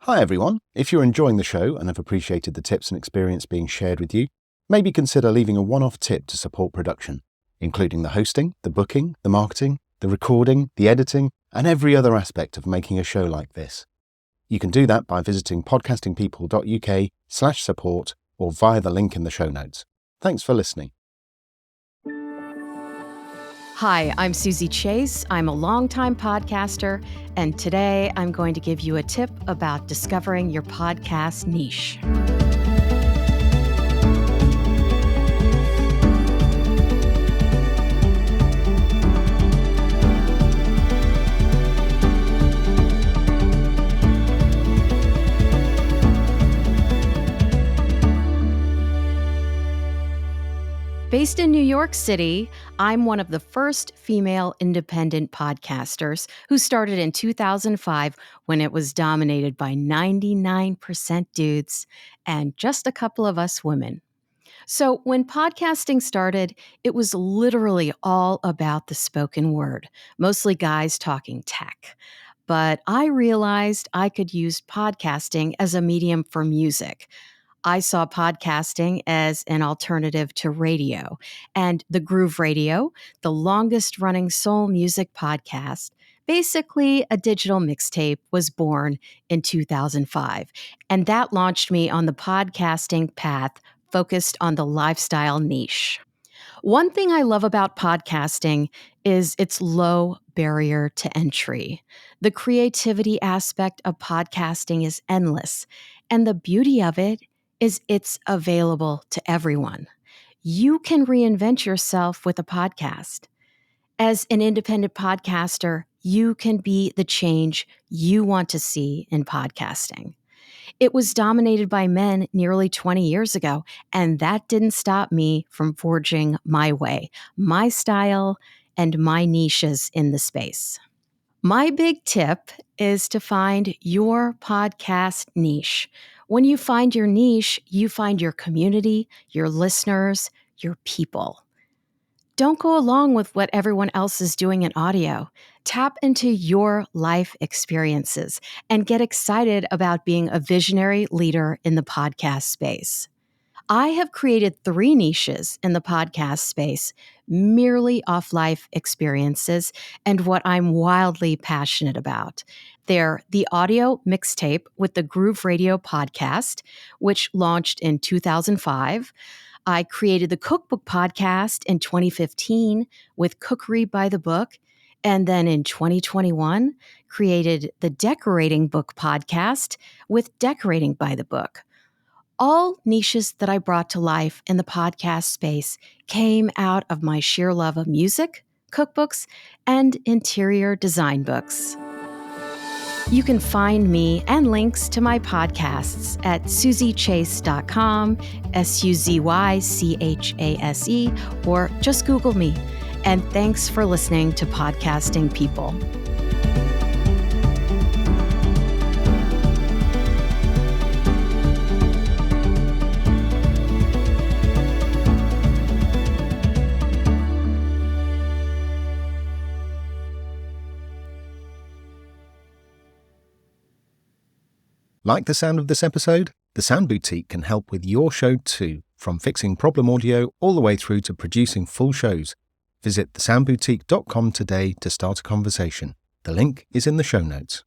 Hi everyone, if you're enjoying the show and have appreciated the tips and experience being shared with you, maybe consider leaving a one-off tip to support production, including the hosting, the booking, the marketing, the recording, the editing, and every other aspect of making a show like this. You can do that by visiting podcastingpeople.uk/support or via the link in the show notes. Thanks for listening. Hi, I'm Suzy Chase. I'm a longtime podcaster, and today I'm going to give you a tip about discovering your podcast niche. Based in New York City, I'm one of the first female independent podcasters who started in 2005 when it was dominated by 99% dudes and just a couple of us women. So when podcasting started, it was literally all about the spoken word, mostly guys talking tech. But I realized I could use podcasting as a medium for music. I saw podcasting as an alternative to radio, and the Groove Radio, the longest running soul music podcast, basically a digital mixtape, was born in 2005. And that launched me on the podcasting path focused on the lifestyle niche. One thing I love about podcasting is its low barrier to entry. The creativity aspect of podcasting is endless, and the beauty of it is it's available to everyone. You can reinvent yourself with a podcast. As an independent podcaster, you can be the change you want to see in podcasting. It was dominated by men nearly 20 years ago, and that didn't stop me from forging my way, my style, and my niches in the space. My big tip is to find your podcast niche. When you find your niche, you find your community, your listeners, your people. Don't go along with what everyone else is doing in audio. Tap into your life experiences and get excited about being a visionary leader in the podcast space. I have created 3 niches in the podcast space merely off life experiences and what I'm wildly passionate about. They're the audio mixtape with the Groove Radio podcast, which launched in 2005. I created the cookbook podcast in 2015 with Cookery by the Book. And then in 2021, created the Decorating Book podcast with Decorating by the Book. All niches that I brought to life in the podcast space came out of my sheer love of music, cookbooks, and interior design books. You can find me and links to my podcasts at suzychase.com, SUZYCHASE, or just Google me. And thanks for listening to Podcasting People. Like the sound of this episode? The Sound Boutique can help with your show too, from fixing problem audio all the way through to producing full shows. Visit thesoundboutique.com today to start a conversation. The link is in the show notes.